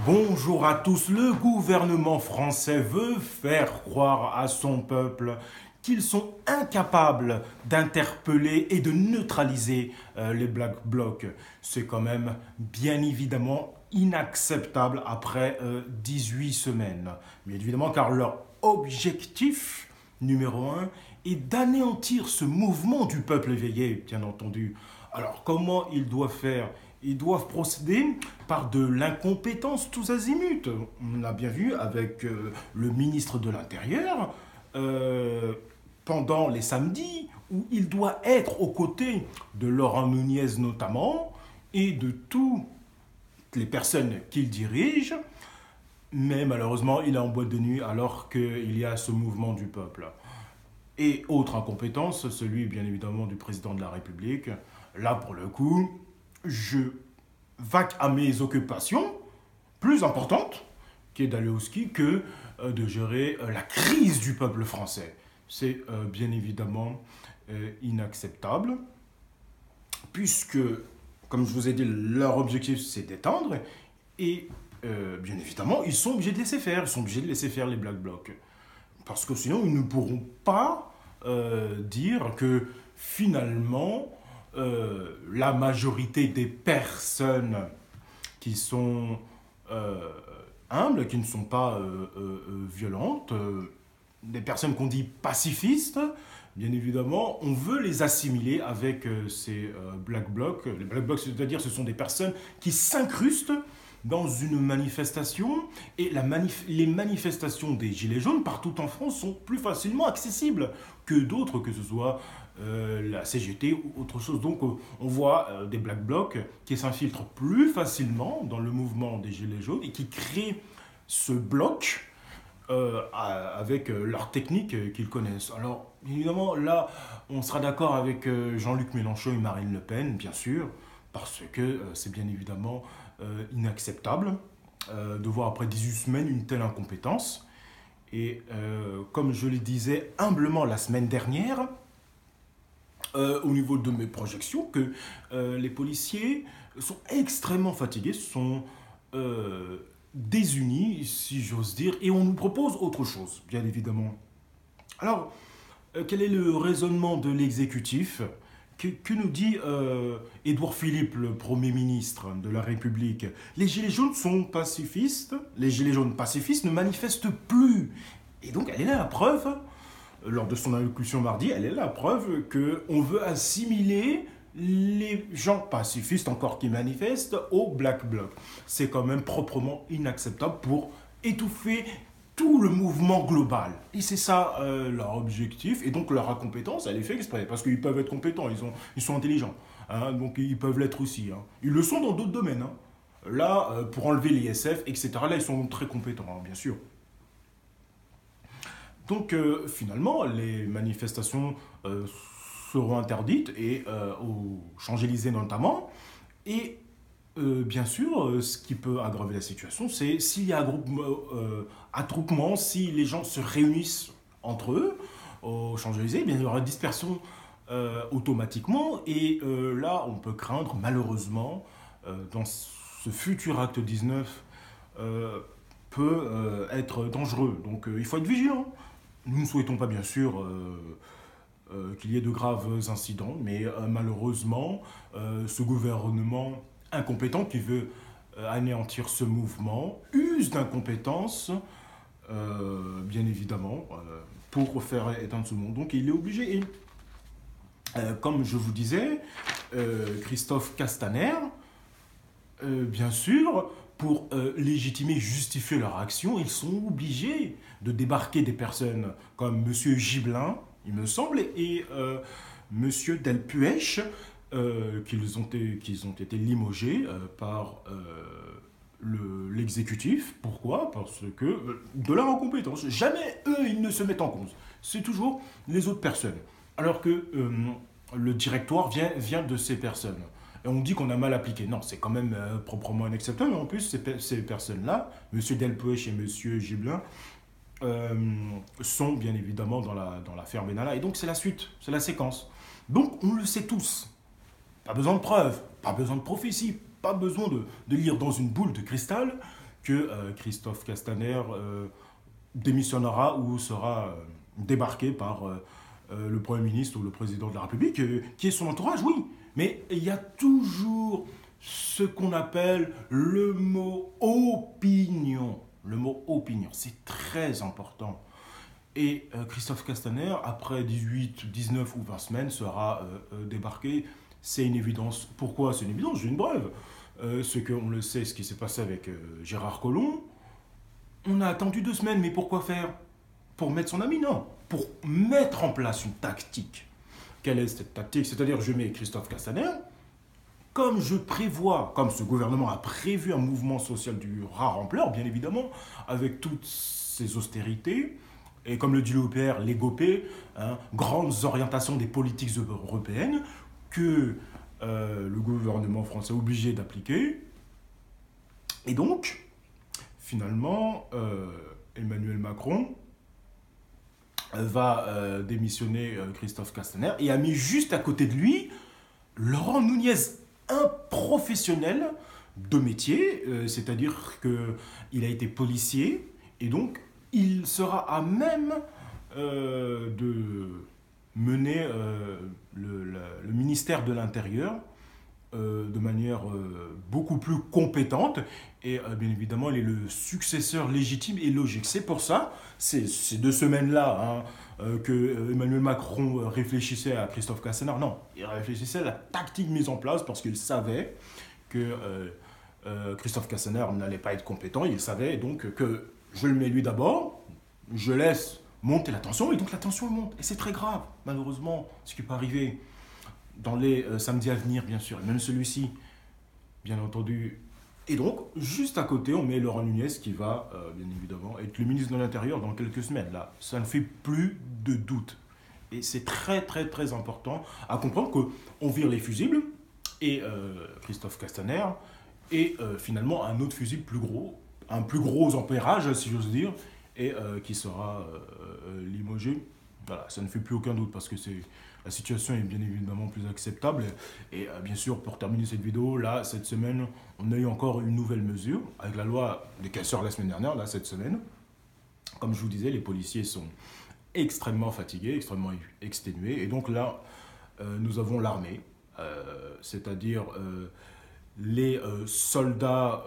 Bonjour à tous. Le gouvernement français veut faire croire à son peuple qu'ils sont incapables d'interpeller et de neutraliser les Black Blocs. C'est quand même bien évidemment inacceptable après 18 semaines. Bien évidemment car leur objectif numéro un est d'anéantir ce mouvement du peuple éveillé, bien entendu. Alors comment ils doivent faire? Ils doivent procéder par de l'incompétence tous azimuts. On l'a bien vu avec le ministre de l'Intérieur euh, pendant les samedis où il doit être aux côtés de Laurent Nunez notamment et de toutes les personnes qu'il dirige. Mais malheureusement, il est en boîte de nuit alors qu'il y a ce mouvement du peuple. Et autre incompétence, celui bien évidemment du président de la République. Là, pour le coup, je vaque à mes occupations plus importantes, qui est d'aller au ski, que de gérer la crise du peuple français. C'est bien évidemment inacceptable, puisque, comme je vous ai dit, leur objectif c'est d'étendre, et bien évidemment, ils sont obligés de laisser faire, ils sont obligés de laisser faire les Black Blocs. Parce que sinon, ils ne pourront pas dire que finalement, la majorité des personnes qui sont humbles, qui ne sont pas violentes, des personnes qu'on dit pacifistes, bien évidemment, on veut les assimiler avec ces Black Blocs. Les Black Blocs, c'est-à-dire ce sont des personnes qui s'incrustent dans une manifestation et les manifestations des Gilets jaunes partout en France sont plus facilement accessibles que d'autres, que ce soit la CGT ou autre chose. Donc on voit des Black Blocs qui s'infiltrent plus facilement dans le mouvement des Gilets jaunes et qui créent ce bloc avec leurs techniques qu'ils connaissent. Alors évidemment là on sera d'accord avec Jean-Luc Mélenchon et Marine Le Pen bien sûr parce que c'est bien évidemment inacceptable de voir après 18 semaines une telle incompétence. Et comme je le disais humblement la semaine dernière, au niveau de mes projections, que les policiers sont extrêmement fatigués, sont désunis, si j'ose dire, et on nous propose autre chose, bien évidemment. Alors, quel est le raisonnement de l'exécutif? Que nous dit Édouard Philippe, le Premier ministre de la République? Les Gilets jaunes sont pacifistes, les Gilets jaunes pacifistes ne manifestent plus. Et donc, elle est là la preuve, lors de son allocution mardi, elle est là la preuve qu'on veut assimiler les gens pacifistes encore qui manifestent au Black Bloc. C'est quand même proprement inacceptable pour étouffer tout le mouvement global. Et c'est ça leur objectif. Et donc leur incompétence, elle est faite exprès. Parce qu'ils peuvent être compétents, ils sont intelligents. Hein, donc ils peuvent l'être aussi. Hein. Ils le sont dans d'autres domaines. Hein. Là, pour enlever l'ISF, etc., là, ils sont très compétents, hein, bien sûr. Donc finalement, les manifestations seront interdites, et aux Champs-Élysées notamment. Et bien sûr, ce qui peut aggraver la situation, c'est s'il y a attroupement, si les gens se réunissent entre eux aux Champs-Élysées, eh bien, il y aura dispersion automatiquement. Et là, on peut craindre, malheureusement, dans ce futur acte 19, peut être dangereux. Donc il faut être vigilant. Nous ne souhaitons pas, bien sûr, qu'il y ait de graves incidents, mais malheureusement, ce gouvernement incompétent qui veut anéantir ce mouvement use d'incompétence, bien évidemment, pour faire éteindre ce monde. Donc il est obligé. Et comme je vous disais, Christophe Castaner, bien sûr, pour légitimer, justifier leur action, ils sont obligés de débarquer des personnes comme Monsieur Gibelin, il me semble, et Monsieur Delpuech, qu'ils ont été limogés par l'exécutif. Pourquoi? Parce que de leur incompétence. Jamais eux, ils ne se mettent en cause. C'est toujours les autres personnes. Alors que le directoire vient de ces personnes. Et on dit qu'on a mal appliqué. Non, c'est quand même proprement inacceptable. En plus, ces personnes-là, M. Delpech et M. Gibelin, sont bien évidemment dans l'affaire Benalla. Et donc, c'est la suite, c'est la séquence. Donc, on le sait tous. Pas besoin de preuves, pas besoin de prophétie, pas besoin de lire dans une boule de cristal que Christophe Castaner démissionnera ou sera débarqué par le Premier ministre ou le Président de la République, qui est son entourage, oui. Mais il y a toujours ce qu'on appelle le mot opinion. Le mot opinion, c'est très important. Et Christophe Castaner, après 18, 19 ou 20 semaines, sera débarqué. C'est une évidence. Pourquoi c'est une évidence? J'ai une preuve. Ce qu'on le sait, ce qui s'est passé avec Gérard Collomb, on a attendu 2 semaines, mais pourquoi faire? Pour mettre son ami? Non. Pour mettre en place une tactique. Quelle est cette tactique? C'est-à-dire, je mets Christophe Castaner, comme je prévois, comme ce gouvernement a prévu un mouvement social du rare ampleur, bien évidemment, avec toutes ces austérités, et comme le dit le PR, les GOPÉ, hein, grandes orientations des politiques européennes, que le gouvernement français est obligé d'appliquer. Et donc, finalement, Emmanuel Macron va démissionner Christophe Castaner et a mis juste à côté de lui Laurent Nunez, un professionnel de métier, c'est-à-dire qu'il a été policier et donc il sera à même de mener le ministère de l'Intérieur de manière beaucoup plus compétente et bien évidemment il est le successeur légitime et logique. C'est pour ça, ces 2 semaines-là, que Emmanuel Macron réfléchissait à Christophe Castaner. Non, il réfléchissait à la tactique mise en place parce qu'il savait que Christophe Castaner n'allait pas être compétent. Il savait donc que je le mets lui d'abord, je laisse monter la tension et donc la tension monte. Et c'est très grave, malheureusement, ce qui peut arriver dans les samedis à venir, bien sûr, et même celui-ci, bien entendu. Et donc, juste à côté, on met Laurent Nunez qui va, bien évidemment, être le ministre de l'Intérieur dans quelques semaines. Là, ça ne fait plus de doute. Et c'est très, très, très important à comprendre qu'on vire les fusibles, et Christophe Castaner, et finalement un autre fusible plus gros, un plus gros ampérage, si j'ose dire, et qui sera limogé. Voilà, ça ne fait plus aucun doute parce que la situation est bien évidemment plus acceptable. Et bien sûr, pour terminer cette vidéo, là, cette semaine, on a eu encore une nouvelle mesure avec la loi des casseurs la semaine dernière, là, cette semaine. Comme je vous disais, les policiers sont extrêmement fatigués, extrêmement exténués. Et donc là, nous avons l'armée, c'est-à-dire les soldats,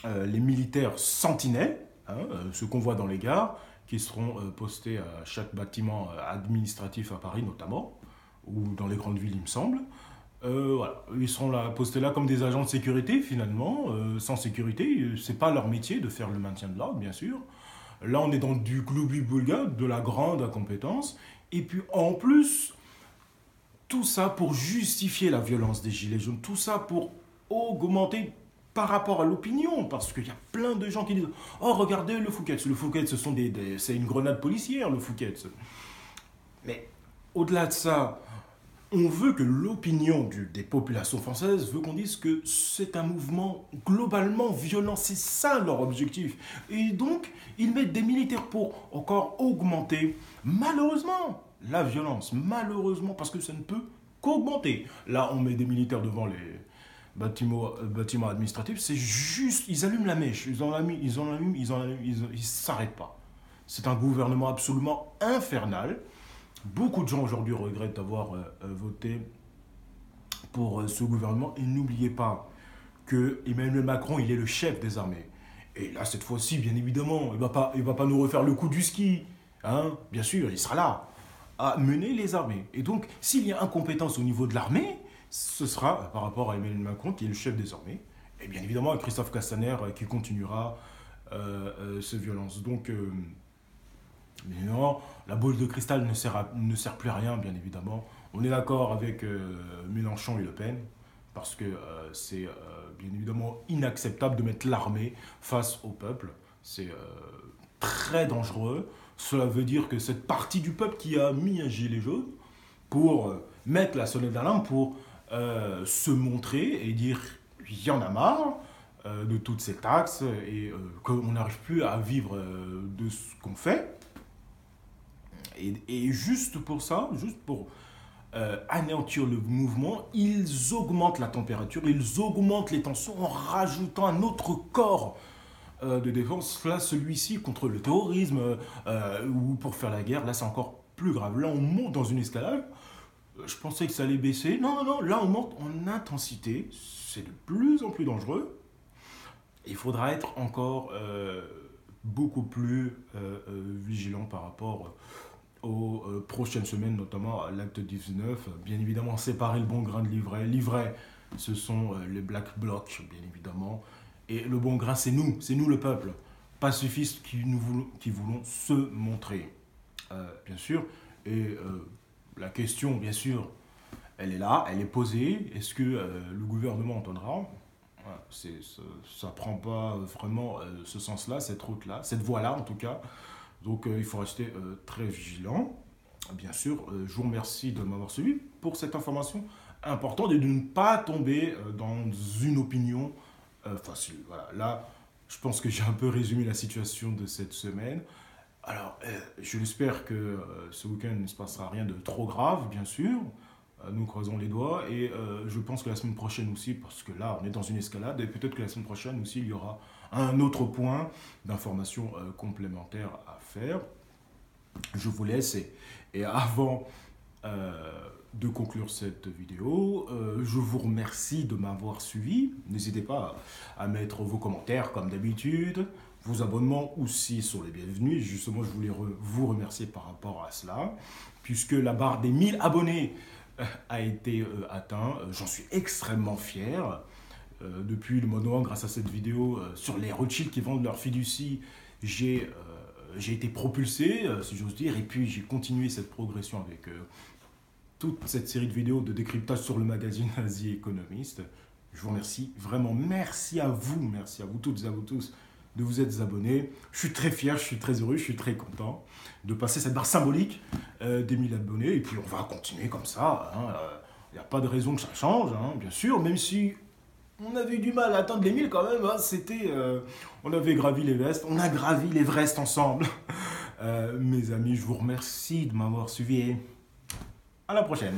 les militaires sentinelles, ceux qu'on voit dans les gares, qui seront postés à chaque bâtiment administratif à Paris notamment, ou dans les grandes villes il me semble. Voilà. Ils seront là, postés là comme des agents de sécurité finalement, sans sécurité, c'est pas leur métier de faire le maintien de l'ordre bien sûr. Là on est dans du gloubi-boulga, de la grande incompétence, et puis en plus, tout ça pour justifier la violence des Gilets jaunes, tout ça pour augmenter par rapport à l'opinion, parce qu'il y a plein de gens qui disent « Oh, regardez le Fouquet's ». Le Fouquet's, c'est une grenade policière, le Fouquet's. Mais au-delà de ça, on veut que l'opinion des populations françaises veut qu'on dise que c'est un mouvement globalement violent. C'est ça leur objectif. Et donc, ils mettent des militaires pour encore augmenter, malheureusement, la violence. Malheureusement, parce que ça ne peut qu'augmenter. Là, on met des militaires devant les bâtiments administratifs, c'est juste, ils allument la mèche, ils ne s'arrêtent pas. C'est un gouvernement absolument infernal. Beaucoup de gens aujourd'hui regrettent d'avoir voté pour ce gouvernement. Et n'oubliez pas que Emmanuel Macron, il est le chef des armées. Et là, cette fois-ci, bien évidemment, il va pas nous refaire le coup du ski. Hein, bien sûr, il sera là à mener les armées. Et donc, s'il y a incompétence au niveau de l'armée, ce sera par rapport à Emmanuel Macron qui est le chef des armées et bien évidemment à Christophe Castaner qui continuera ces violences. Donc, évidemment, la boule de cristal ne sert plus à rien, bien évidemment. On est d'accord avec Mélenchon et Le Pen parce que c'est bien évidemment inacceptable de mettre l'armée face au peuple. C'est très dangereux. Cela veut dire que cette partie du peuple qui a mis un gilet jaune pour mettre la sonnette d'alarme, pour se montrer et dire il y en a marre de toutes ces taxes et qu'on n'arrive plus à vivre de ce qu'on fait. Et juste pour ça, juste pour anéantir le mouvement, ils augmentent la température, ils augmentent les tensions en rajoutant un autre corps de défense. Là, celui-ci contre le terrorisme ou pour faire la guerre, là c'est encore plus grave. Là on monte dans une escalade. Je pensais que ça allait baisser. Non, non, non, là on monte en intensité. C'est de plus en plus dangereux. Il faudra être encore beaucoup plus vigilant par rapport aux prochaines semaines, notamment à l'acte 19. Bien évidemment, séparer le bon grain de l'ivraie. L'ivraie, ce sont les Black Blocs, bien évidemment. Et le bon grain, c'est nous le peuple, pacifistes qui voulons se montrer, bien sûr. Et la question, bien sûr, elle est là, elle est posée. Est-ce que le gouvernement entendra? Voilà, ça ne prend pas vraiment ce sens-là, cette route-là, cette voie-là en tout cas. Donc il faut rester très vigilant. Bien sûr, je vous remercie de m'avoir suivi pour cette information importante et de ne pas tomber dans une opinion facile. Voilà, là, je pense que j'ai un peu résumé la situation de cette semaine. Alors, je l'espère que ce week-end ne se passera rien de trop grave, bien sûr. Nous croisons les doigts et je pense que la semaine prochaine aussi, parce que là, on est dans une escalade et peut-être que la semaine prochaine aussi, il y aura un autre point d'information complémentaire à faire. Je vous laisse et avant de conclure cette vidéo, je vous remercie de m'avoir suivi. N'hésitez pas à mettre vos commentaires comme d'habitude. Vos abonnements aussi sont les bienvenus. Justement, je voulais vous remercier par rapport à cela, puisque la barre des 1000 abonnés a été atteinte. J'en suis extrêmement fier. Depuis le mois de novembre, grâce à cette vidéo sur les Rothschild qui vendent leur fiducie, j'ai été propulsé, si j'ose dire, et puis j'ai continué cette progression avec toute cette série de vidéos de décryptage sur le magazine The Economist. Je vous remercie, vraiment merci à vous toutes et à vous tous de vous être abonnés. Je suis très fier, je suis très heureux, je suis très content de passer cette barre symbolique des 1000 abonnés, et puis on va continuer comme ça. Il n'y a pas de raison que ça change, hein, bien sûr, même si on avait eu du mal à atteindre les 1000 quand même, hein, on avait gravi l'Everest, on a gravi l'Everest ensemble. Mes amis, je vous remercie de m'avoir suivi et à la prochaine.